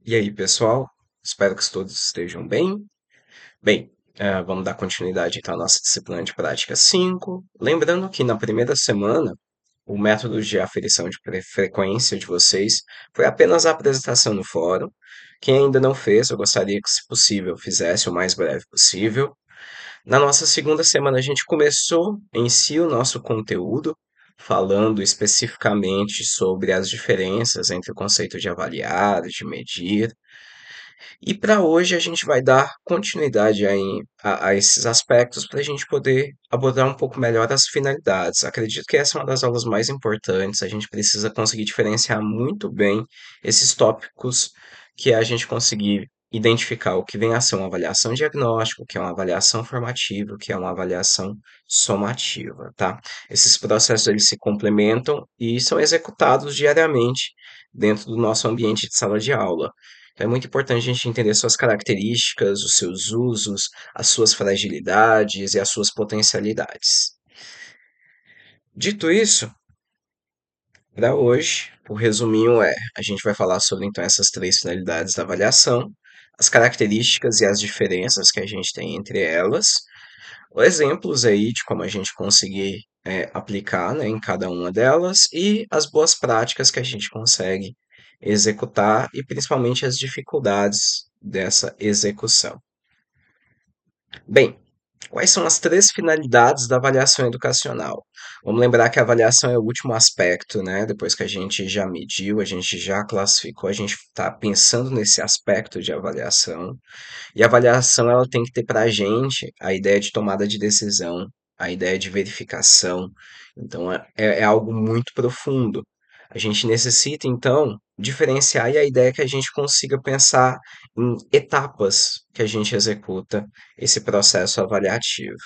E aí, pessoal? Espero que todos estejam bem. Bem, vamos dar continuidade então à nossa disciplina de prática 5. Lembrando que na primeira semana, o método de aferição de frequência de vocês foi apenas a apresentação no fórum. Quem ainda não fez, eu gostaria que, se possível, fizesse o mais breve possível. Na nossa segunda semana, a gente começou em si o nosso conteúdo, falando especificamente sobre as diferenças entre o conceito de avaliar, de medir. E para hoje a gente vai dar continuidade a esses aspectos para a gente poder abordar um pouco melhor as finalidades. Acredito que essa é uma das aulas mais importantes. A gente precisa conseguir diferenciar muito bem esses tópicos que a gente conseguir identificar o que vem a ser uma avaliação diagnóstica, o que é uma avaliação formativa, o que é uma avaliação somativa, tá? Esses processos eles se complementam e são executados diariamente dentro do nosso ambiente de sala de aula. Então, é muito importante a gente entender suas características, os seus usos, as suas fragilidades e as suas potencialidades. Dito isso, para hoje, o resuminho a gente vai falar sobre então essas três finalidades da avaliação, as características e as diferenças que a gente tem entre elas, exemplos aí de como a gente conseguir aplicar, né, em cada uma delas e as boas práticas que a gente consegue executar e principalmente as dificuldades dessa execução. Bem, quais são as três finalidades da avaliação educacional? Vamos lembrar que a avaliação é o último aspecto, né? Depois que a gente já mediu, a gente já classificou, a gente está pensando nesse aspecto de avaliação. E a avaliação ela tem que ter para a gente a ideia de tomada de decisão, a ideia de verificação. Então é algo muito profundo. A gente necessita, então, diferenciar e a ideia é que a gente consiga pensar em etapas que a gente executa esse processo avaliativo.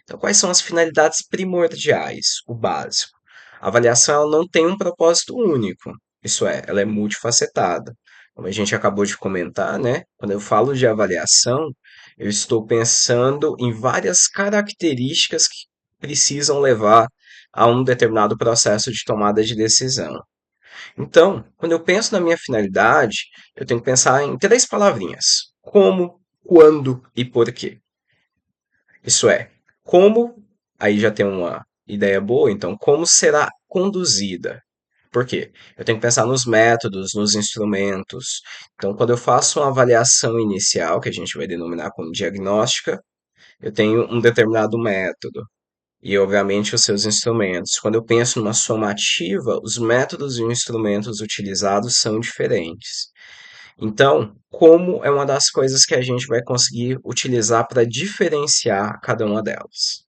Então, quais são as finalidades primordiais? O básico. A avaliação ela não tem um propósito único, isso é, ela é multifacetada. Como a gente acabou de comentar, né? Quando eu falo de avaliação, eu estou pensando em várias características que precisam levar a um determinado processo de tomada de decisão. Então, quando eu penso na minha finalidade, eu tenho que pensar em três palavrinhas: como, quando e porquê. Isso é, como, aí já tem uma ideia boa, então, como será conduzida? Por quê? Eu tenho que pensar nos métodos, nos instrumentos. Então, quando eu faço uma avaliação inicial, que a gente vai denominar como diagnóstica, eu tenho um determinado método e, obviamente, os seus instrumentos. Quando eu penso numa somativa, os métodos e os instrumentos utilizados são diferentes. Então, como é uma das coisas que a gente vai conseguir utilizar para diferenciar cada uma delas?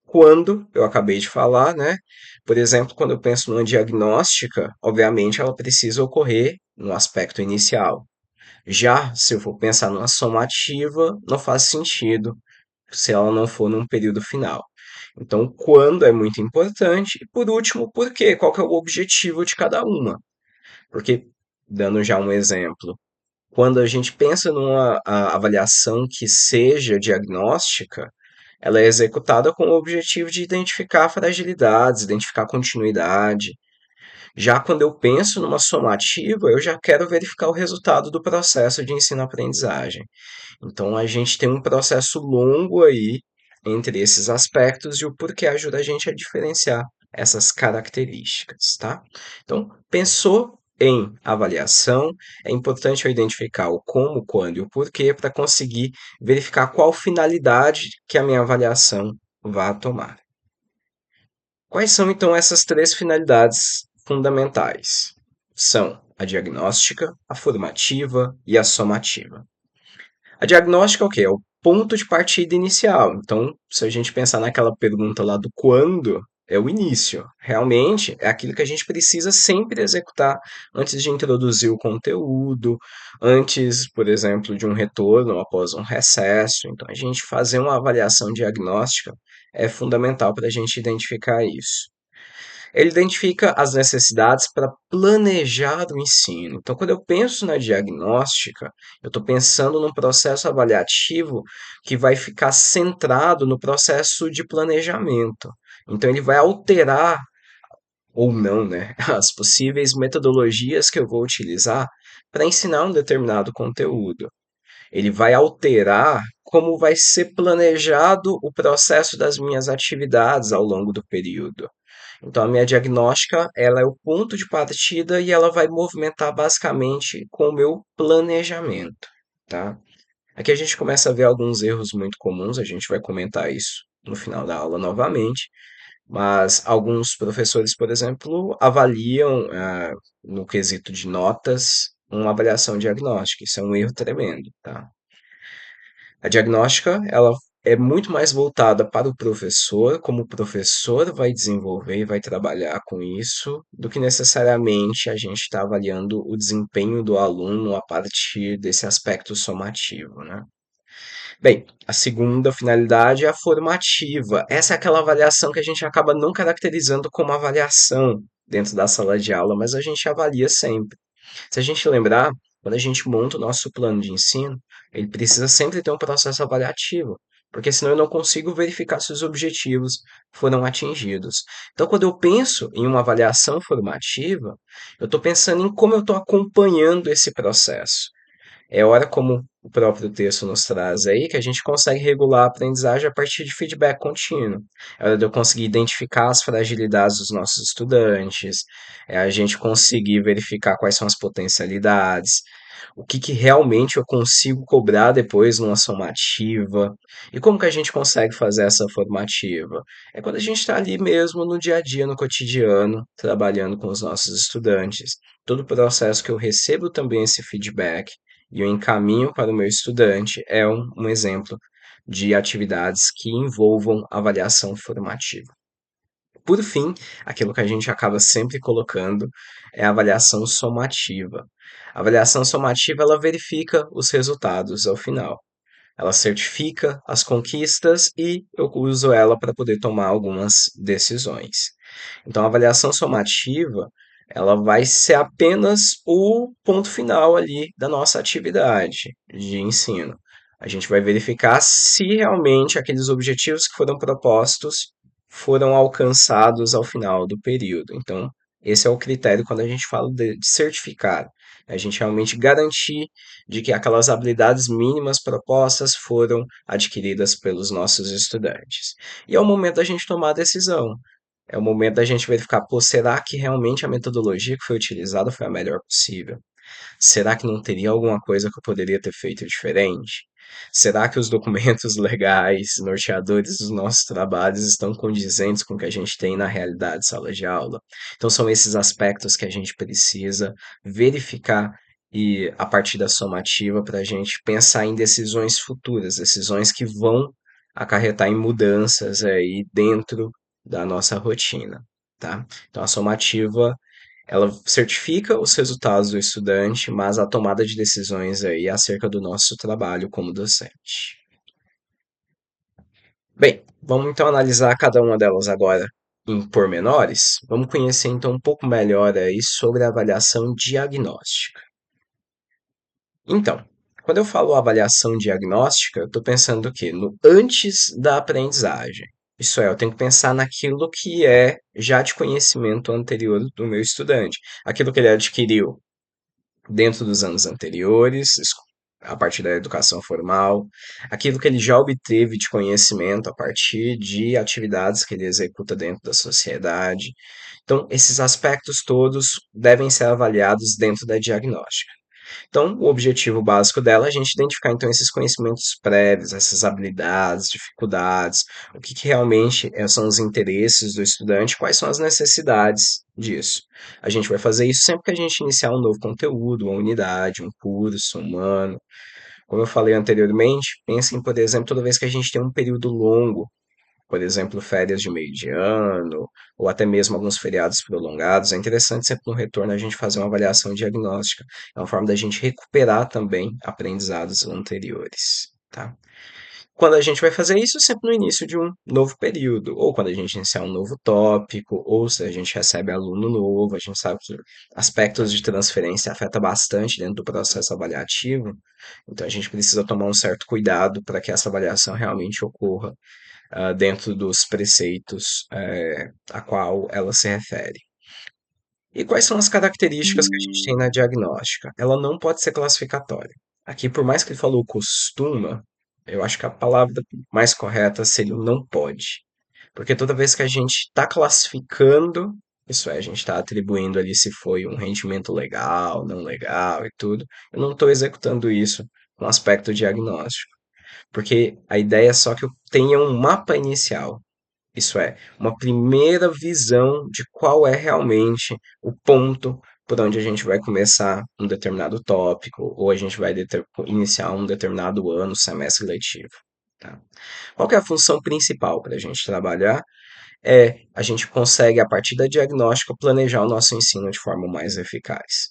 Quando, eu acabei de falar, né? Por exemplo, quando eu penso numa diagnóstica, obviamente ela precisa ocorrer no aspecto inicial. Já se eu for pensar numa somativa, não faz sentido se ela não for num período final. Então, quando é muito importante. E por último, por quê? Qual que é o objetivo de cada uma? Porque, dando já um exemplo, quando a gente pensa numa avaliação que seja diagnóstica, ela é executada com o objetivo de identificar fragilidades, identificar continuidade. Já quando eu penso numa somativa, eu já quero verificar o resultado do processo de ensino-aprendizagem. Então a gente tem um processo longo aí entre esses aspectos e o porquê ajuda a gente a diferenciar essas características, tá? Então, pensou em avaliação, é importante eu identificar o como, quando e o porquê para conseguir verificar qual finalidade que a minha avaliação vai tomar. Quais são então essas três finalidades fundamentais? São a diagnóstica, a formativa e a somativa. A diagnóstica é o quê? É o ponto de partida inicial. Então, se a gente pensar naquela pergunta lá do quando, é o início. Realmente é aquilo que a gente precisa sempre executar antes de introduzir o conteúdo, antes, por exemplo, de um retorno ou após um recesso. Então, a gente fazer uma avaliação diagnóstica é fundamental para a gente identificar isso. Ele identifica as necessidades para planejar o ensino. Então, quando eu penso na diagnóstica, eu estou pensando num processo avaliativo que vai ficar centrado no processo de planejamento. Então, ele vai alterar ou não, né, as possíveis metodologias que eu vou utilizar para ensinar um determinado conteúdo. Ele vai alterar como vai ser planejado o processo das minhas atividades ao longo do período. Então, a minha diagnóstica, ela é o ponto de partida e ela vai movimentar basicamente com o meu planejamento, tá? Aqui a gente começa a ver alguns erros muito comuns, a gente vai comentar isso no final da aula novamente, mas alguns professores, por exemplo, avaliam, no quesito de notas, uma avaliação diagnóstica. Isso é um erro tremendo, tá? A diagnóstica, ela é muito mais voltada para o professor, como o professor vai desenvolver e vai trabalhar com isso, do que necessariamente a gente está avaliando o desempenho do aluno a partir desse aspecto somativo, né? Bem, a segunda finalidade é a formativa. Essa é aquela avaliação que a gente acaba não caracterizando como avaliação dentro da sala de aula, mas a gente avalia sempre. Se a gente lembrar, quando a gente monta o nosso plano de ensino, ele precisa sempre ter um processo avaliativo, porque senão eu não consigo verificar se os objetivos foram atingidos. Então, quando eu penso em uma avaliação formativa, eu estou pensando em como eu estou acompanhando esse processo. É hora, como o próprio texto nos traz aí, que a gente consegue regular a aprendizagem a partir de feedback contínuo. É hora de eu conseguir identificar as fragilidades dos nossos estudantes, é a gente conseguir verificar quais são as potencialidades, o que, que realmente eu consigo cobrar depois numa somativa, e como que a gente consegue fazer essa formativa? É quando a gente está ali mesmo no dia a dia, no cotidiano, trabalhando com os nossos estudantes. Todo o processo que eu recebo também esse feedback, e o encaminho para o meu estudante é um exemplo de atividades que envolvam avaliação formativa. Por fim, aquilo que a gente acaba sempre colocando é a avaliação somativa. A avaliação somativa ela verifica os resultados ao final. Ela certifica as conquistas e eu uso ela para poder tomar algumas decisões. Então, a avaliação somativa, ela vai ser apenas o ponto final ali da nossa atividade de ensino. A gente vai verificar se realmente aqueles objetivos que foram propostos foram alcançados ao final do período. Então, esse é o critério quando a gente fala de certificar. A gente realmente garantir de que aquelas habilidades mínimas propostas foram adquiridas pelos nossos estudantes. E é o momento da gente tomar a decisão. É o momento da gente verificar, pô, será que realmente a metodologia que foi utilizada foi a melhor possível? Será que não teria alguma coisa que eu poderia ter feito diferente? Será que os documentos legais, norteadores dos nossos trabalhos estão condizentes com o que a gente tem na realidade de sala de aula? Então, são esses aspectos que a gente precisa verificar e a partir da somativa para a gente pensar em decisões futuras, decisões que vão acarretar em mudanças aí dentro da nossa rotina, tá? Então, a somativa ela certifica os resultados do estudante, mas a tomada de decisões aí acerca do nosso trabalho como docente. Bem, vamos então analisar cada uma delas agora em pormenores. Vamos conhecer então um pouco melhor aí sobre a avaliação diagnóstica. Então, quando eu falo avaliação diagnóstica, eu estou pensando o quê? No antes da aprendizagem. Isso é, eu tenho que pensar naquilo que é já de conhecimento anterior do meu estudante, aquilo que ele adquiriu dentro dos anos anteriores, a partir da educação formal, aquilo que ele já obteve de conhecimento a partir de atividades que ele executa dentro da sociedade. Então, esses aspectos todos devem ser avaliados dentro da diagnóstica. Então, o objetivo básico dela é a gente identificar então esses conhecimentos prévios, essas habilidades, dificuldades, o que, que realmente são os interesses do estudante, quais são as necessidades disso. A gente vai fazer isso sempre que a gente iniciar um novo conteúdo, uma unidade, um curso, um ano. Como eu falei anteriormente, pensem, por exemplo, toda vez que a gente tem um período longo, por exemplo, férias de meio de ano, ou até mesmo alguns feriados prolongados, é interessante sempre no retorno a gente fazer uma avaliação diagnóstica. É uma forma da gente recuperar também aprendizados anteriores, tá? Quando a gente vai fazer isso, sempre no início de um novo período, ou quando a gente iniciar um novo tópico, ou se a gente recebe aluno novo, a gente sabe que aspectos de transferência afetam bastante dentro do processo avaliativo, então a gente precisa tomar um certo cuidado para que essa avaliação realmente ocorra dentro dos preceitos a qual ela se refere. E quais são as características que a gente tem na diagnóstica? Ela não pode ser classificatória. Aqui, por mais que ele falou costuma, eu acho que a palavra mais correta seria o não pode. Porque toda vez que a gente está classificando, isso é, a gente está atribuindo ali se foi um rendimento legal, não legal e tudo, eu não estou executando isso com aspecto diagnóstico. Porque a ideia é só que eu tenha um mapa inicial, isso é, uma primeira visão de qual é realmente o ponto por onde a gente vai começar um determinado tópico, ou a gente vai iniciar um determinado ano, semestre letivo. Tá? Qual que é a função principal para a gente trabalhar? A gente consegue, a partir da diagnóstica, planejar o nosso ensino de forma mais eficaz,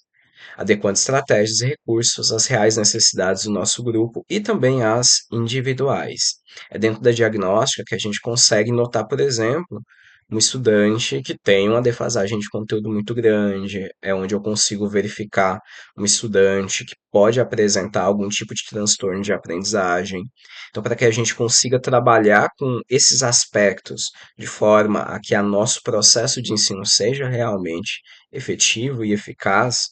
adequando estratégias e recursos às reais necessidades do nosso grupo e também às individuais. É dentro da diagnóstica que a gente consegue notar, por exemplo, um estudante que tem uma defasagem de conteúdo muito grande, é onde eu consigo verificar um estudante que pode apresentar algum tipo de transtorno de aprendizagem. Então, para que a gente consiga trabalhar com esses aspectos de forma a que o nosso processo de ensino seja realmente efetivo e eficaz,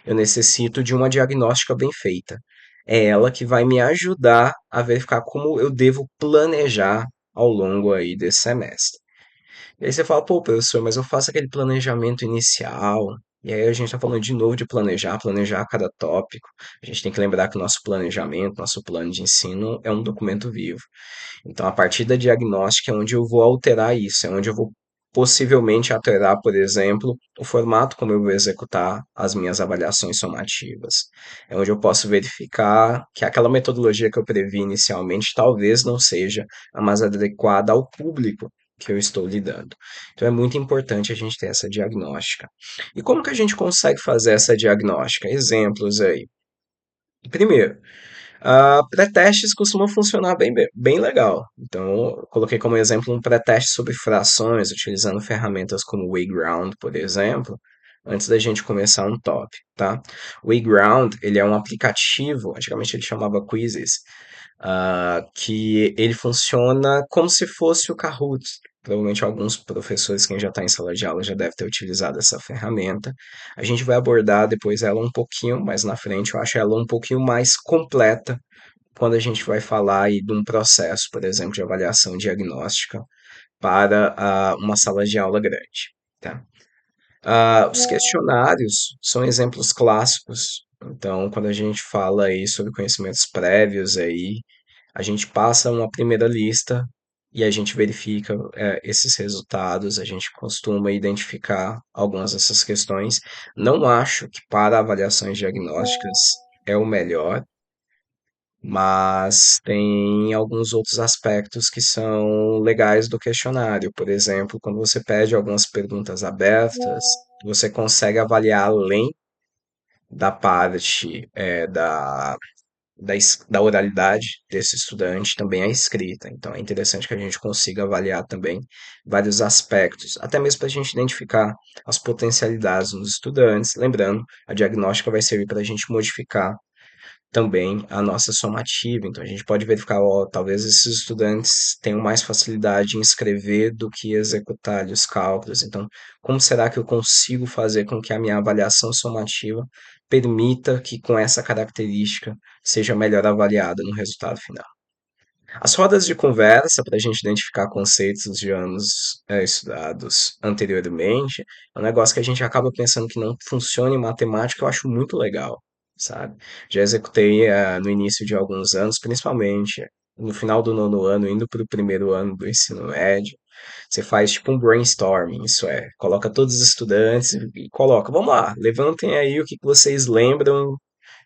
eu necessito de uma diagnóstica bem feita. É ela que vai me ajudar a verificar como eu devo planejar ao longo aí desse semestre. E aí você fala, pô, professor, mas eu faço aquele planejamento inicial. E aí a gente está falando de novo de planejar cada tópico. A gente tem que lembrar que o nosso planejamento, nosso plano de ensino é um documento vivo. Então, a partir da diagnóstica é onde eu vou alterar isso, é onde eu vou possivelmente alterar, por exemplo, o formato como eu vou executar as minhas avaliações somativas. É onde eu posso verificar que aquela metodologia que eu previ inicialmente talvez não seja a mais adequada ao público que eu estou lidando. Então é muito importante a gente ter essa diagnóstica. E como que a gente consegue fazer essa diagnóstica? Exemplos aí. Primeiro, pré-testes costumam funcionar bem legal. Então, eu coloquei como exemplo um pré-teste sobre frações, utilizando ferramentas como o Wayground, por exemplo, antes da gente começar um top, tá? O Wayground, ele é um aplicativo, antigamente ele chamava Quizzes, que ele funciona como se fosse o Kahoot. Provavelmente alguns professores, quem já está em sala de aula, já deve ter utilizado essa ferramenta. A gente vai abordar depois ela um pouquinho mais na frente, eu acho ela um pouquinho mais completa quando a gente vai falar aí de um processo, por exemplo, de avaliação diagnóstica para uma sala de aula grande, tá? Os questionários são exemplos clássicos. Então, quando a gente fala aí sobre conhecimentos prévios aí, a gente passa uma primeira lista e a gente verifica esses resultados, a gente costuma identificar algumas dessas questões. Não acho que para avaliações diagnósticas é o melhor, mas tem alguns outros aspectos que são legais do questionário. Por exemplo, quando você pede algumas perguntas abertas, você consegue avaliar além da parte da oralidade desse estudante, também a escrita. Então, é interessante que a gente consiga avaliar também vários aspectos, até mesmo para a gente identificar as potencialidades nos estudantes. Lembrando, a diagnóstica vai servir para a gente modificar também a nossa somativa. Então, a gente pode verificar, ó, talvez esses estudantes tenham mais facilidade em escrever do que executar ali os cálculos. Então, como será que eu consigo fazer com que a minha avaliação somativa permita que, com essa característica, seja melhor avaliada no resultado final? As rodas de conversa, para a gente identificar conceitos de anos estudados anteriormente, é um negócio que a gente acaba pensando que não funciona em matemática, eu acho muito legal, sabe? Já executei no início de alguns anos, principalmente no final do nono ano, indo para o primeiro ano do ensino médio. Você faz tipo um brainstorming, isso é, coloca todos os estudantes e coloca, vamos lá, levantem aí o que que vocês lembram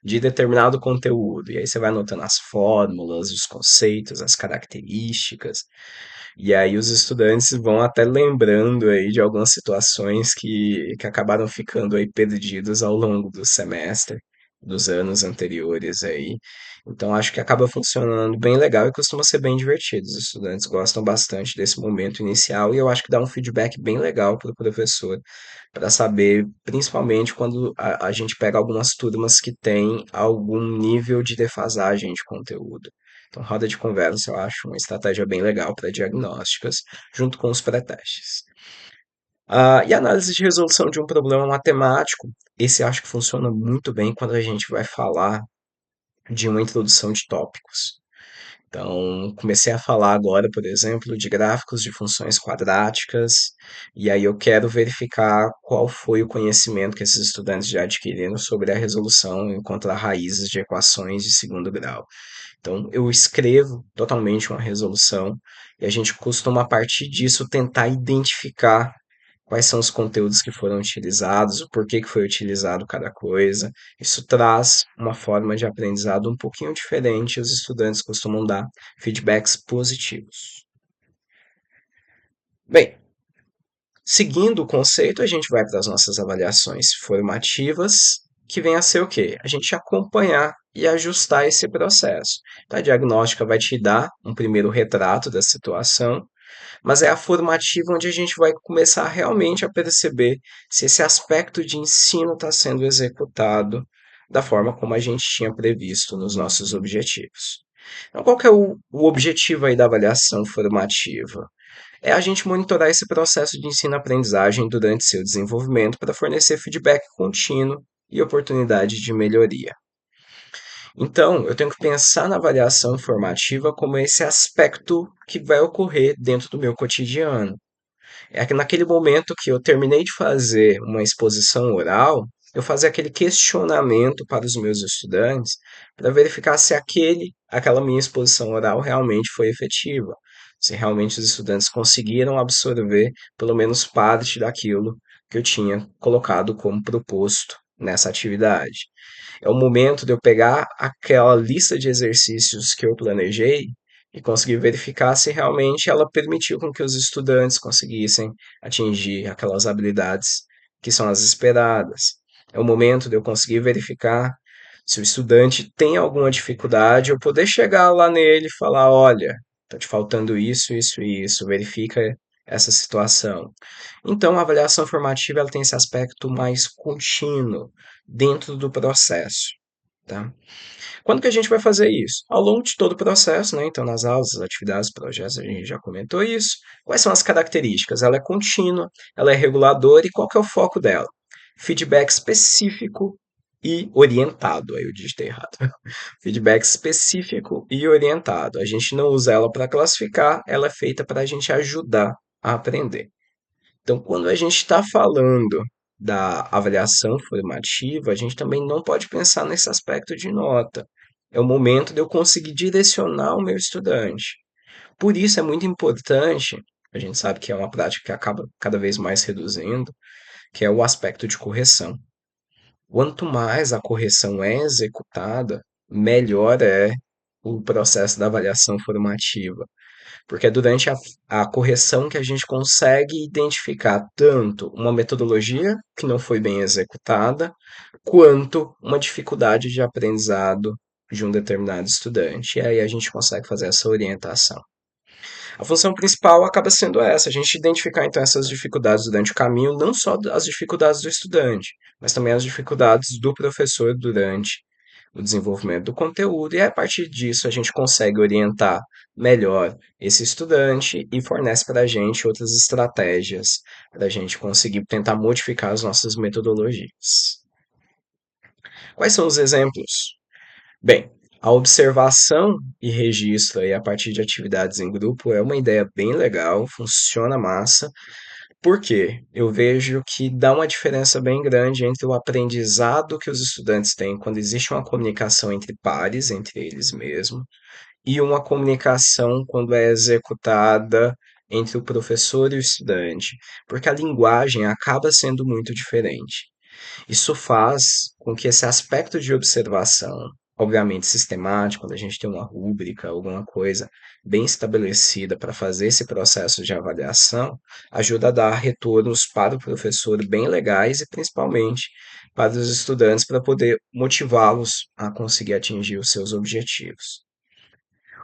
de determinado conteúdo. E aí você vai anotando as fórmulas, os conceitos, as características. E aí os estudantes vão até lembrando aí de algumas situações que acabaram ficando aí perdidas ao longo do semestre, dos anos anteriores aí. Então acho que acaba funcionando bem legal e costuma ser bem divertido. Os estudantes gostam bastante desse momento inicial e eu acho que dá um feedback bem legal para o professor para saber, principalmente quando a gente pega algumas turmas que têm algum nível de defasagem de conteúdo. Então, roda de conversa eu acho uma estratégia bem legal para diagnósticas, junto com os pré-testes. E a análise de resolução de um problema matemático, esse acho que funciona muito bem quando a gente vai falar de uma introdução de tópicos. Então, comecei a falar agora, por exemplo, de gráficos de funções quadráticas, e aí eu quero verificar qual foi o conhecimento que esses estudantes já adquiriram sobre a resolução e encontrar raízes de equações de segundo grau. Então, eu escrevo totalmente uma resolução e a gente costuma, a partir disso, tentar identificar quais são os conteúdos que foram utilizados, o porquê que foi utilizado cada coisa. Isso traz uma forma de aprendizado um pouquinho diferente, os estudantes costumam dar feedbacks positivos. Bem, seguindo o conceito, a gente vai para as nossas avaliações formativas, que vem a ser o quê? A gente acompanhar e ajustar esse processo. Então, a diagnóstica vai te dar um primeiro retrato da situação, mas é a formativa onde a gente vai começar realmente a perceber se esse aspecto de ensino está sendo executado da forma como a gente tinha previsto nos nossos objetivos. Então, qual que é o objetivo aí da avaliação formativa? É a gente monitorar esse processo de ensino-aprendizagem durante seu desenvolvimento para fornecer feedback contínuo e oportunidade de melhoria. Então, eu tenho que pensar na avaliação formativa como esse aspecto que vai ocorrer dentro do meu cotidiano. É que naquele momento que eu terminei de fazer uma exposição oral, eu fazer aquele questionamento para os meus estudantes para verificar se aquela minha exposição oral realmente foi efetiva, se realmente os estudantes conseguiram absorver pelo menos parte daquilo que eu tinha colocado como proposto nessa atividade. É o momento de eu pegar aquela lista de exercícios que eu planejei e conseguir verificar se realmente ela permitiu com que os estudantes conseguissem atingir aquelas habilidades que são as esperadas. É o momento de eu conseguir verificar se o estudante tem alguma dificuldade, eu poder chegar lá nele e falar, olha, está te faltando isso, isso e isso, verifica essa situação. Então, a avaliação formativa ela tem esse aspecto mais contínuo dentro do processo, tá? Quando que a gente vai fazer isso? Ao longo de todo o processo, né? Então, nas aulas, as atividades, projetos, a gente já comentou isso. Quais são as características? Ela é contínua, ela é reguladora e qual que é o foco dela? Feedback específico e orientado. Aí eu digitei errado. Feedback específico e orientado. A gente não usa ela para classificar, ela é feita para a gente ajudar a aprender. Então, quando a gente está falando da avaliação formativa, a gente também não pode pensar nesse aspecto de nota. É o momento de eu conseguir direcionar o meu estudante. Por isso é muito importante, a gente sabe que é uma prática que acaba cada vez mais reduzindo, que é o aspecto de correção. Quanto mais a correção é executada, melhor é o processo da avaliação formativa. Porque é durante a correção que a gente consegue identificar tanto uma metodologia que não foi bem executada, quanto uma dificuldade de aprendizado de um determinado estudante. E aí a gente consegue fazer essa orientação. A função principal acaba sendo essa, a gente identificar então essas dificuldades durante o caminho, não só as dificuldades do estudante, mas também as dificuldades do professor durante o desenvolvimento do conteúdo, e a partir disso a gente consegue orientar melhor esse estudante e fornece para a gente outras estratégias para a gente conseguir tentar modificar as nossas metodologias. Quais são os exemplos? Bem, a observação e registro aí a partir de atividades em grupo é uma ideia bem legal, funciona massa, porque eu vejo que dá uma diferença bem grande entre o aprendizado que os estudantes têm quando existe uma comunicação entre pares, entre eles mesmos, e uma comunicação quando é executada entre o professor e o estudante, porque a linguagem acaba sendo muito diferente. Isso faz com que esse aspecto de observação, obviamente sistemático, quando a gente tem uma rúbrica, alguma coisa bem estabelecida para fazer esse processo de avaliação, ajuda a dar retornos para o professor bem legais e principalmente para os estudantes para poder motivá-los a conseguir atingir os seus objetivos.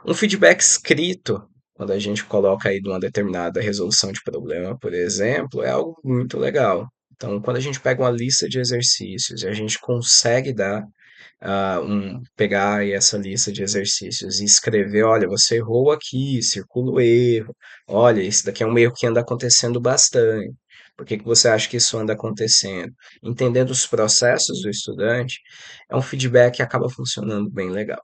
Um feedback escrito, quando a gente coloca aí de uma determinada resolução de problema, por exemplo, é algo muito legal. Então, quando a gente pega uma lista de exercícios e a gente consegue dar pegar aí essa lista de exercícios e escrever, olha, você errou aqui, circula o erro, olha, isso daqui é um erro que anda acontecendo bastante. Por que que você acha que isso anda acontecendo? Entendendo os processos do estudante, é um feedback que acaba funcionando bem legal.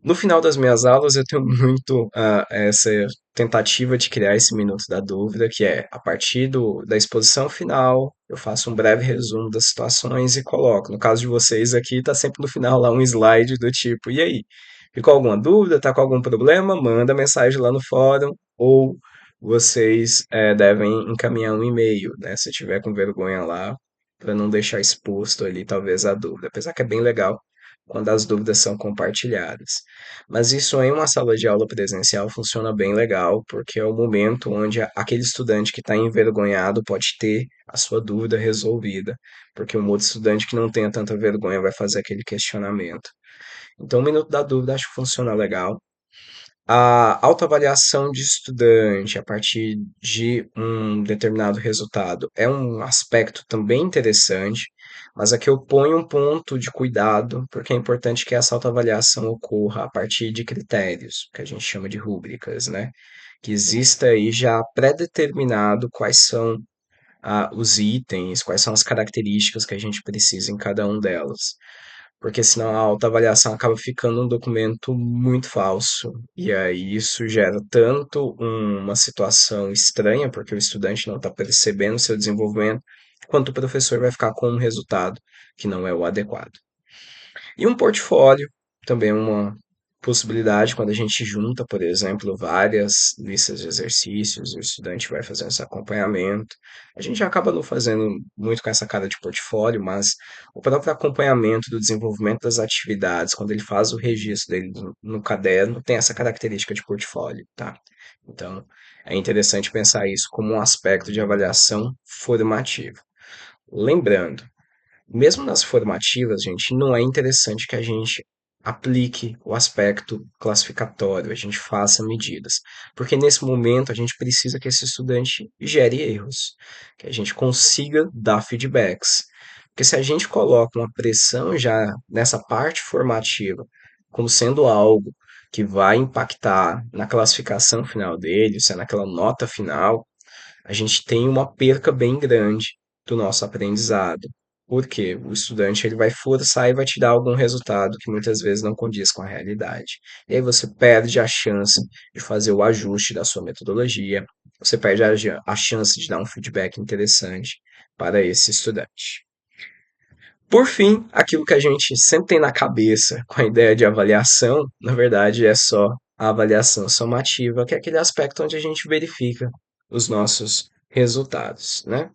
No final das minhas aulas, eu tenho muito essa tentativa de criar esse minuto da dúvida, que é, a partir da exposição final, eu faço um breve resumo das situações e coloco. No caso de vocês aqui, está sempre no final lá um slide do tipo, e aí? Ficou alguma dúvida? Está com algum problema? Manda mensagem lá no fórum, ou vocês devem encaminhar um e-mail, né? Se tiver com vergonha lá, para não deixar exposto ali talvez a dúvida. Apesar que é bem legal quando as dúvidas são compartilhadas. Mas isso em uma sala de aula presencial funciona bem legal, porque é o momento onde aquele estudante que está envergonhado pode ter a sua dúvida resolvida, porque um outro estudante que não tenha tanta vergonha vai fazer aquele questionamento. Então, o minuto da dúvida acho que funciona legal. A autoavaliação de estudante a partir de um determinado resultado é um aspecto também interessante, mas aqui eu ponho um ponto de cuidado, porque é importante que essa autoavaliação ocorra a partir de critérios, que a gente chama de rúbricas, né? Que exista aí já pré-determinado quais são os itens, quais são as características que a gente precisa em cada um delas, porque senão a autoavaliação acaba ficando um documento muito falso. E aí isso gera tanto uma situação estranha, porque o estudante não está percebendo o seu desenvolvimento, quanto o professor vai ficar com um resultado que não é o adequado. E um portfólio também é uma possibilidade quando a gente junta, por exemplo, várias listas de exercícios, o estudante vai fazendo esse acompanhamento. A gente acaba não fazendo muito com essa cara de portfólio, mas o próprio acompanhamento do desenvolvimento das atividades, quando ele faz o registro dele no caderno, tem essa característica de portfólio, tá? Então, é interessante pensar isso como um aspecto de avaliação formativa. Lembrando, mesmo nas formativas, gente, não é interessante que a gente aplique o aspecto classificatório, a gente faça medidas, porque nesse momento a gente precisa que esse estudante gere erros, que a gente consiga dar feedbacks. Porque se a gente coloca uma pressão já nessa parte formativa, como sendo algo que vai impactar na classificação final dele, se é naquela nota final, a gente tem uma perca bem grande do nosso aprendizado. Por quê? O estudante ele vai forçar e vai te dar algum resultado que muitas vezes não condiz com a realidade. E aí você perde a chance de fazer o ajuste da sua metodologia, você perde a chance de dar um feedback interessante para esse estudante. Por fim, aquilo que a gente sempre tem na cabeça com a ideia de avaliação, na verdade é só a avaliação somativa, que é aquele aspecto onde a gente verifica os nossos resultados, né?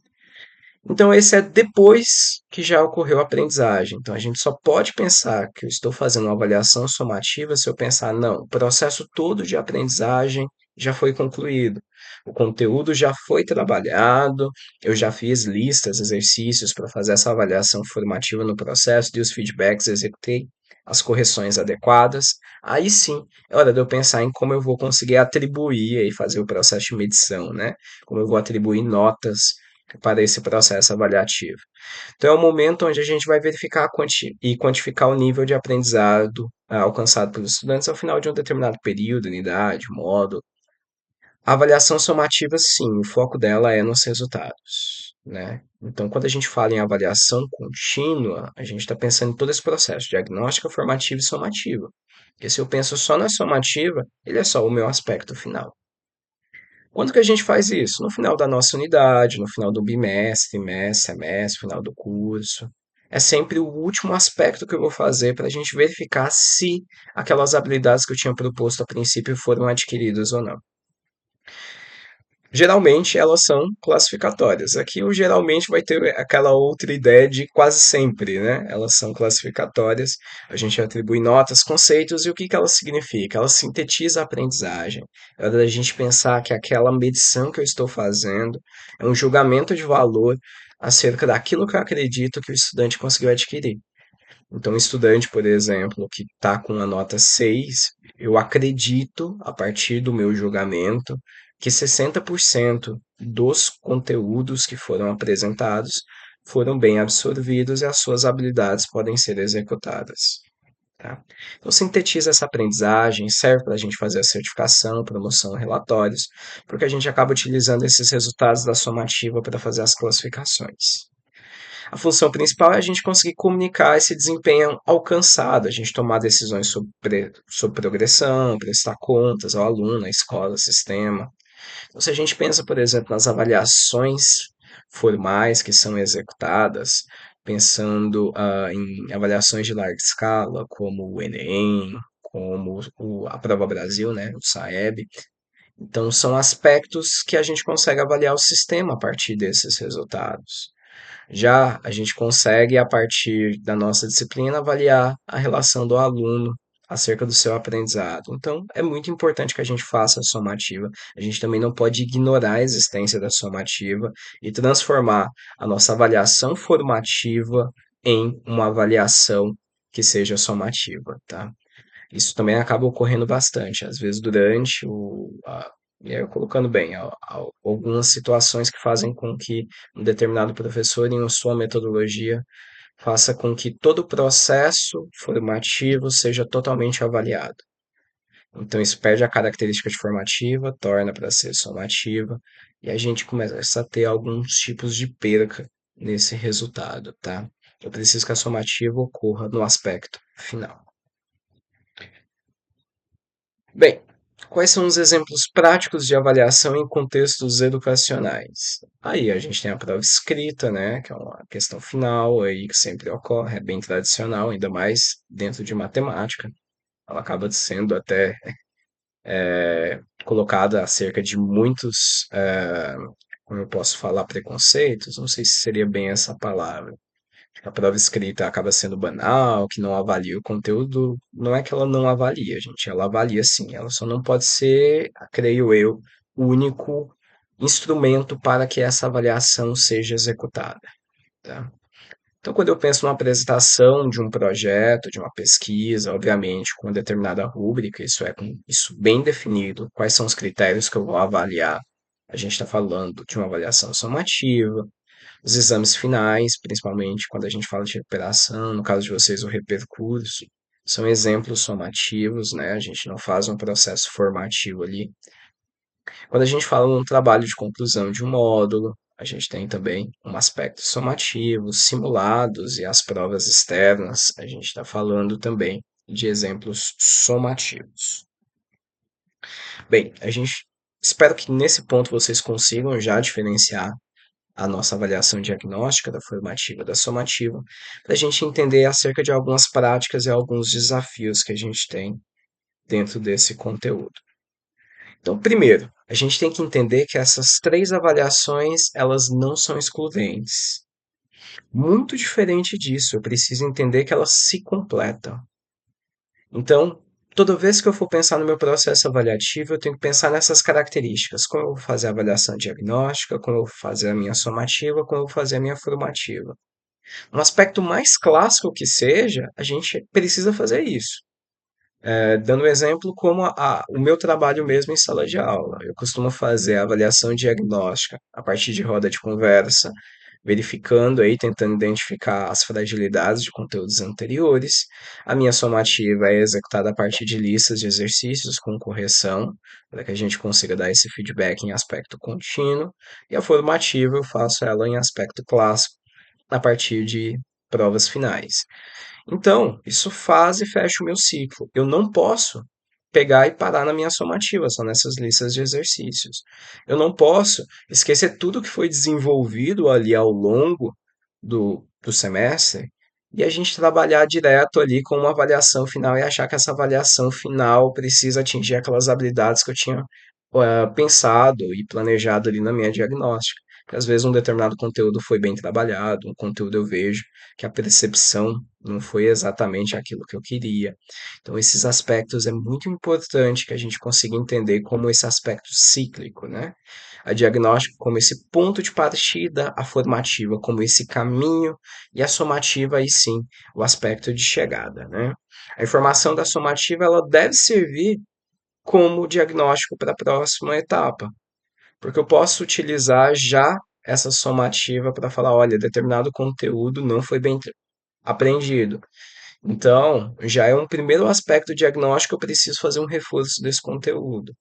Então, esse é depois que já ocorreu a aprendizagem. Então, a gente só pode pensar que eu estou fazendo uma avaliação somativa se eu pensar, não, o processo todo de aprendizagem já foi concluído. O conteúdo já foi trabalhado, eu já fiz listas, exercícios para fazer essa avaliação formativa no processo, dei os feedbacks, executei as correções adequadas. Aí sim, é hora de eu pensar em como eu vou conseguir atribuir e fazer o processo de medição, né? Como eu vou atribuir notas para esse processo avaliativo. Então, é o momento onde a gente vai verificar e quantificar o nível de aprendizado alcançado pelos estudantes ao final de um determinado período, unidade, módulo. A avaliação somativa, sim, o foco dela é nos resultados, né? Então, quando a gente fala em avaliação contínua, a gente está pensando em todo esse processo, diagnóstica, formativa e somativa. Porque se eu penso só na somativa, ele é só o meu aspecto final. Quando que a gente faz isso? No final da nossa unidade, no final do bimestre, mês, semestre, final do curso. É sempre o último aspecto que eu vou fazer para a gente verificar se aquelas habilidades que eu tinha proposto a princípio foram adquiridas ou não. Geralmente elas são classificatórias. Aqui o geralmente vai ter aquela outra ideia de quase sempre, né? Elas são classificatórias, a gente atribui notas, conceitos e o que que elas significam? Elas sintetizam a aprendizagem. É hora da gente pensar que aquela medição que eu estou fazendo é um julgamento de valor acerca daquilo que eu acredito que o estudante conseguiu adquirir. Então, um estudante, por exemplo, que está com a nota 6, eu acredito, a partir do meu julgamento, que 60% dos conteúdos que foram apresentados foram bem absorvidos e as suas habilidades podem ser executadas. Tá? Então, sintetiza essa aprendizagem, serve para a gente fazer a certificação, promoção, relatórios, porque a gente acaba utilizando esses resultados da somativa para fazer as classificações. A função principal é a gente conseguir comunicar esse desempenho alcançado, a gente tomar decisões sobre progressão, prestar contas ao aluno, à escola, ao sistema. Então, se a gente pensa, por exemplo, nas avaliações formais que são executadas, pensando em avaliações de larga escala, como o Enem, como a Prova Brasil, né, o SAEB, então são aspectos que a gente consegue avaliar o sistema a partir desses resultados. Já a gente consegue, a partir da nossa disciplina, avaliar a relação do aluno acerca do seu aprendizado. Então, é muito importante que a gente faça a somativa. A gente também não pode ignorar a existência da somativa e transformar a nossa avaliação formativa em uma avaliação que seja somativa, tá? Isso também acaba ocorrendo bastante, às vezes durante e aí eu colocando bem, algumas situações que fazem com que um determinado professor, em sua metodologia, faça com que todo o processo formativo seja totalmente avaliado. Então, isso perde a característica de formativa, torna para ser somativa, e a gente começa a ter alguns tipos de perca nesse resultado, tá? Eu preciso que a somativa ocorra no aspecto final. Bem, quais são os exemplos práticos de avaliação em contextos educacionais? Aí a gente tem a prova escrita, né, que é uma questão final aí que sempre ocorre, é bem tradicional, ainda mais dentro de matemática. Ela acaba sendo até colocada acerca de muitos, como eu posso falar, preconceitos, não sei se seria bem essa palavra. A prova escrita acaba sendo banal, que não avalia o conteúdo. Não é que ela não avalia, gente, ela avalia sim, ela só não pode ser, creio eu, o único instrumento para que essa avaliação seja executada, tá? Então, quando eu penso numa apresentação de um projeto, de uma pesquisa, obviamente, com uma determinada rúbrica, isso é com isso bem definido, quais são os critérios que eu vou avaliar. A gente está falando de uma avaliação somativa, os exames finais, principalmente quando a gente fala de recuperação, no caso de vocês, o repercurso, são exemplos somativos, né? A gente não faz um processo formativo ali. Quando a gente fala num trabalho de conclusão de um módulo, a gente tem também um aspecto somativo, simulados e as provas externas, a gente está falando também de exemplos somativos. Bem, a gente espero que nesse ponto vocês consigam já diferenciar a nossa avaliação diagnóstica da formativa da somativa, para a gente entender acerca de algumas práticas e alguns desafios que a gente tem dentro desse conteúdo. Então, primeiro, a gente tem que entender que essas três avaliações, elas não são excludentes. Muito diferente disso, eu preciso entender que elas se completam. Então, toda vez que eu for pensar no meu processo avaliativo, eu tenho que pensar nessas características. Como eu vou fazer a avaliação diagnóstica, como eu vou fazer a minha somativa, como eu vou fazer a minha formativa. Um aspecto mais clássico que seja, a gente precisa fazer isso. Dando um exemplo como o meu trabalho mesmo em sala de aula. Eu costumo fazer a avaliação diagnóstica a partir de roda de conversa, verificando aí, tentando identificar as fragilidades de conteúdos anteriores. A minha somativa é executada a partir de listas de exercícios com correção, para que a gente consiga dar esse feedback em aspecto contínuo. E a formativa eu faço ela em aspecto clássico, a partir de provas finais. Então, isso faz e fecha o meu ciclo. Eu não posso pegar e parar na minha somativa, só nessas listas de exercícios. Eu não posso esquecer tudo que foi desenvolvido ali ao longo do semestre e a gente trabalhar direto ali com uma avaliação final e achar que essa avaliação final precisa atingir aquelas habilidades que eu tinha pensado e planejado ali na minha diagnóstica. Porque às vezes um determinado conteúdo foi bem trabalhado, um conteúdo eu vejo que a percepção não foi exatamente aquilo que eu queria. Então, esses aspectos é muito importante que a gente consiga entender como esse aspecto cíclico, né? A diagnóstica como esse ponto de partida, a formativa como esse caminho e a somativa aí sim, o aspecto de chegada, né? A informação da somativa ela deve servir como diagnóstico para a próxima etapa, porque eu posso utilizar já essa somativa para falar, olha, determinado conteúdo não foi bem aprendido. Então, já é um primeiro aspecto diagnóstico, eu preciso fazer um reforço desse conteúdo.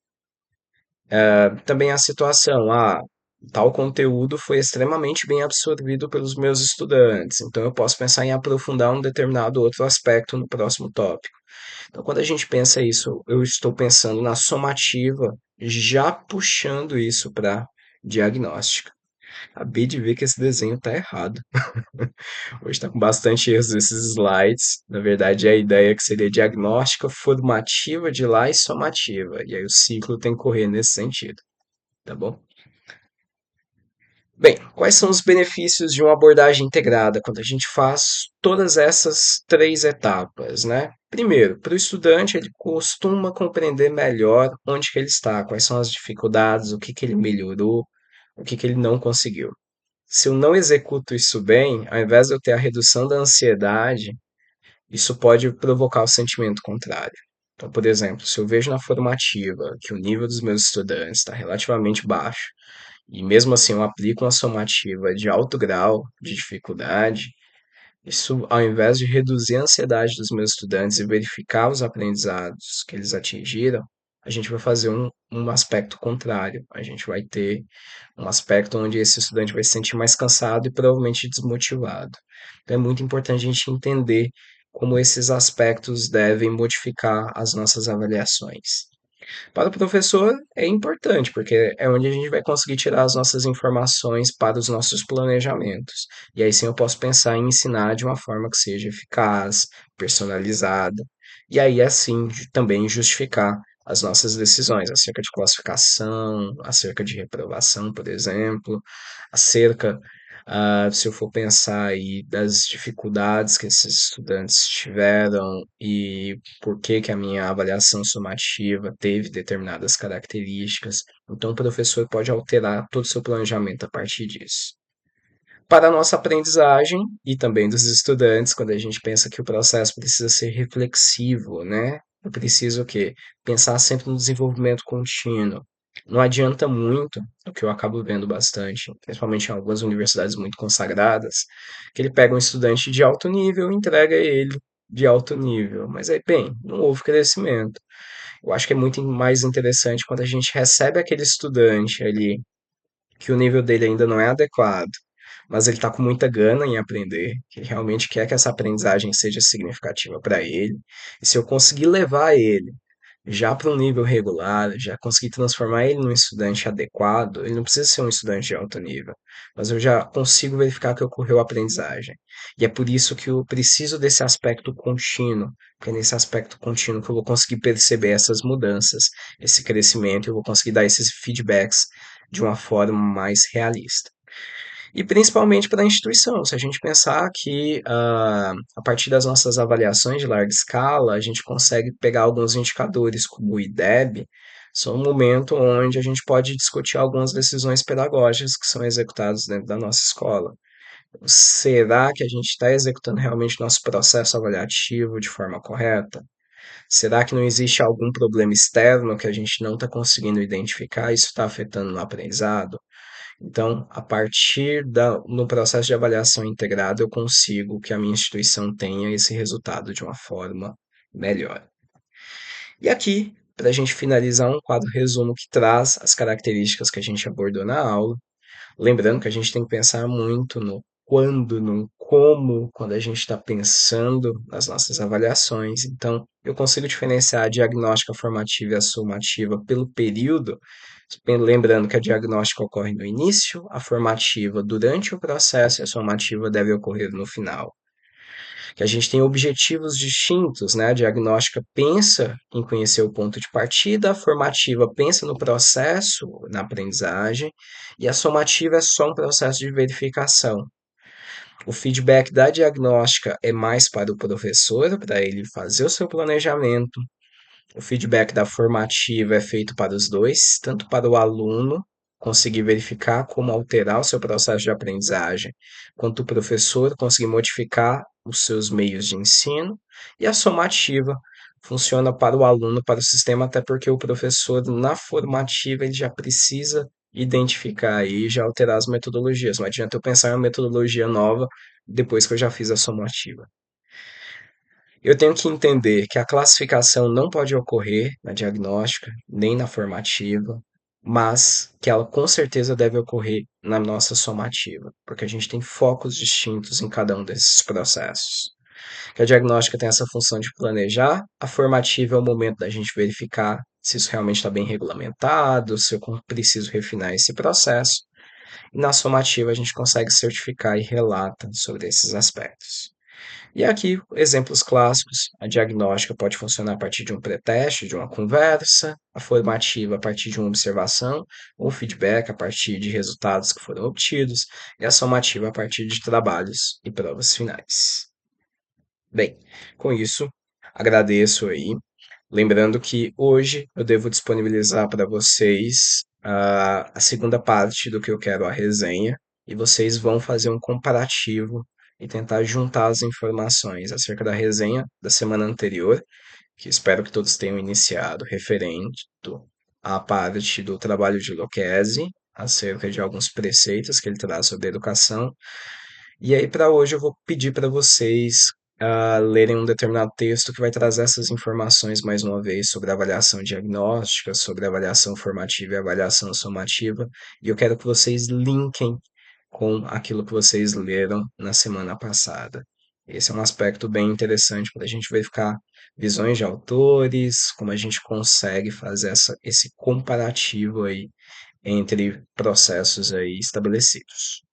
Também a situação, tal conteúdo foi extremamente bem absorvido pelos meus estudantes, então eu posso pensar em aprofundar um determinado outro aspecto no próximo tópico. Então, quando a gente pensa isso, eu estou pensando na somativa, já puxando isso para diagnóstica. Acabei de ver que esse desenho está errado. Hoje está com bastante erros esses slides. Na verdade, a ideia que seria diagnóstica, formativa de lá e somativa. E aí o ciclo tem que correr nesse sentido, tá bom? Bem, quais são os benefícios de uma abordagem integrada quando a gente faz todas essas três etapas, né? Primeiro, para o estudante, ele costuma compreender melhor onde que ele está, quais são as dificuldades, o que que ele melhorou, o que que ele não conseguiu. Se eu não executo isso bem, ao invés de eu ter a redução da ansiedade, isso pode provocar o sentimento contrário. Então, por exemplo, se eu vejo na formativa que o nível dos meus estudantes está relativamente baixo, e mesmo assim eu aplico uma somativa de alto grau de dificuldade, isso, ao invés de reduzir a ansiedade dos meus estudantes e verificar os aprendizados que eles atingiram, a gente vai fazer um aspecto contrário. A gente vai ter um aspecto onde esse estudante vai se sentir mais cansado e provavelmente desmotivado. Então é muito importante a gente entender como esses aspectos devem modificar as nossas avaliações. Para o professor é importante, porque é onde a gente vai conseguir tirar as nossas informações para os nossos planejamentos. E aí sim eu posso pensar em ensinar de uma forma que seja eficaz, personalizada, e aí assim também justificar as nossas decisões acerca de classificação, acerca de reprovação, por exemplo, acerca se eu for pensar aí das dificuldades que esses estudantes tiveram e por que que a minha avaliação sumativa teve determinadas características, então o professor pode alterar todo o seu planejamento a partir disso. Para a nossa aprendizagem e também dos estudantes, quando a gente pensa que o processo precisa ser reflexivo, né? Eu preciso o quê? Pensar sempre no desenvolvimento contínuo. Não adianta muito, o que eu acabo vendo bastante, principalmente em algumas universidades muito consagradas, que ele pega um estudante de alto nível e entrega ele de alto nível. Mas aí, bem, não houve crescimento. Eu acho que é muito mais interessante quando a gente recebe aquele estudante ali que o nível dele ainda não é adequado, mas ele está com muita gana em aprender, que ele realmente quer que essa aprendizagem seja significativa para ele. E se eu conseguir levar ele já para um nível regular, já conseguir transformar ele num estudante adequado, ele não precisa ser um estudante de alto nível, mas eu já consigo verificar que ocorreu a aprendizagem. E é por isso que eu preciso desse aspecto contínuo, porque é nesse aspecto contínuo que eu vou conseguir perceber essas mudanças, esse crescimento, eu vou conseguir dar esses feedbacks de uma forma mais realista. E principalmente para a instituição, se a gente pensar que a partir das nossas avaliações de larga escala, a gente consegue pegar alguns indicadores como o IDEB, são um momento onde a gente pode discutir algumas decisões pedagógicas que são executadas dentro da nossa escola. Será que a gente está executando realmente nosso processo avaliativo de forma correta? Será que não existe algum problema externo que a gente não está conseguindo identificar e isso está afetando no aprendizado? Então, a partir no processo de avaliação integrada, eu consigo que a minha instituição tenha esse resultado de uma forma melhor. E aqui, para a gente finalizar, um quadro resumo que traz as características que a gente abordou na aula. Lembrando que a gente tem que pensar muito no quando, no como, quando a gente está pensando nas nossas avaliações. Então, eu consigo diferenciar a diagnóstica formativa e a sumativa pelo período, lembrando que a diagnóstica ocorre no início, a formativa durante o processo e a sumativa deve ocorrer no final. Que a gente tem objetivos distintos, né? A diagnóstica pensa em conhecer o ponto de partida, a formativa pensa no processo, na aprendizagem, e a somativa é só um processo de verificação. O feedback da diagnóstica é mais para o professor, para ele fazer o seu planejamento. O feedback da formativa é feito para os dois, tanto para o aluno conseguir verificar como alterar o seu processo de aprendizagem, quanto o professor conseguir modificar os seus meios de ensino, e a somativa funciona para o aluno, para o sistema, até porque o professor na formativa ele já precisa identificar e já alterar as metodologias. Não adianta eu pensar em uma metodologia nova depois que eu já fiz a somativa. Eu tenho que entender que a classificação não pode ocorrer na diagnóstica, nem na formativa, mas que ela com certeza deve ocorrer na nossa somativa, porque a gente tem focos distintos em cada um desses processos. Que a diagnóstica tem essa função de planejar, a formativa é o momento da gente verificar se isso realmente está bem regulamentado, se eu preciso refinar esse processo, e na somativa a gente consegue certificar e relata sobre esses aspectos. E aqui, exemplos clássicos. A diagnóstica pode funcionar a partir de um pré-teste, de uma conversa, a formativa a partir de uma observação, ou feedback a partir de resultados que foram obtidos, e a somativa a partir de trabalhos e provas finais. Bem, com isso, agradeço aí. Lembrando que hoje eu devo disponibilizar para vocês a segunda parte do que eu quero a resenha, e vocês vão fazer um comparativo e tentar juntar as informações acerca da resenha da semana anterior, que espero que todos tenham iniciado, referente à parte do trabalho de Lucchesi, acerca de alguns preceitos que ele traz sobre educação, e aí, para hoje, eu vou pedir para vocês lerem um determinado texto que vai trazer essas informações mais uma vez sobre a avaliação diagnóstica, sobre a avaliação formativa e a avaliação somativa. E eu quero que vocês linkem com aquilo que vocês leram na semana passada. Esse é um aspecto bem interessante para a gente verificar visões de autores, como a gente consegue fazer esse comparativo aí entre processos aí estabelecidos.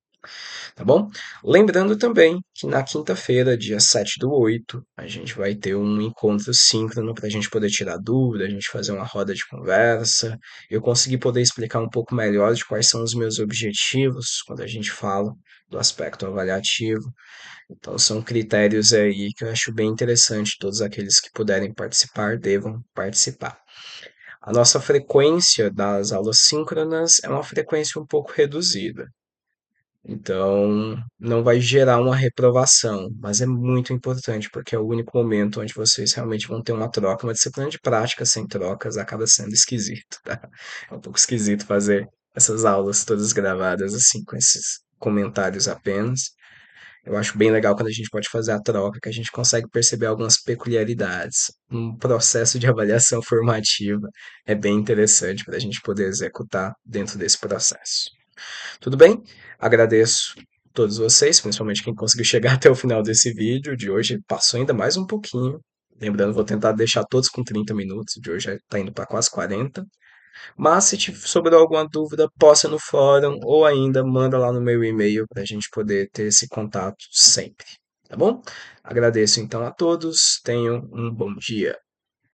Tá bom? Lembrando também que na quinta-feira, dia 7/8, a gente vai ter um encontro síncrono para a gente poder tirar dúvida, a gente fazer uma roda de conversa, eu conseguir poder explicar um pouco melhor de quais são os meus objetivos quando a gente fala do aspecto avaliativo. Então, são critérios aí que eu acho bem interessante, todos aqueles que puderem participar devam participar. A nossa frequência das aulas síncronas é uma frequência um pouco reduzida. Então, não vai gerar uma reprovação, mas é muito importante, porque é o único momento onde vocês realmente vão ter uma troca. Uma disciplina de prática sem trocas acaba sendo esquisito, tá? É um pouco esquisito fazer essas aulas todas gravadas assim, com esses comentários apenas. Eu acho bem legal quando a gente pode fazer a troca, que a gente consegue perceber algumas peculiaridades. Um processo de avaliação formativa é bem interessante para a gente poder executar dentro desse processo. Tudo bem? Agradeço a todos vocês, principalmente quem conseguiu chegar até o final desse vídeo. De hoje passou ainda mais um pouquinho. Lembrando, vou tentar deixar todos com 30 minutos. De hoje está indo para quase 40. Mas se sobrou alguma dúvida, posta no fórum ou ainda manda lá no meu e-mail para a gente poder ter esse contato sempre. Tá bom? Agradeço então a todos. Tenham um bom dia.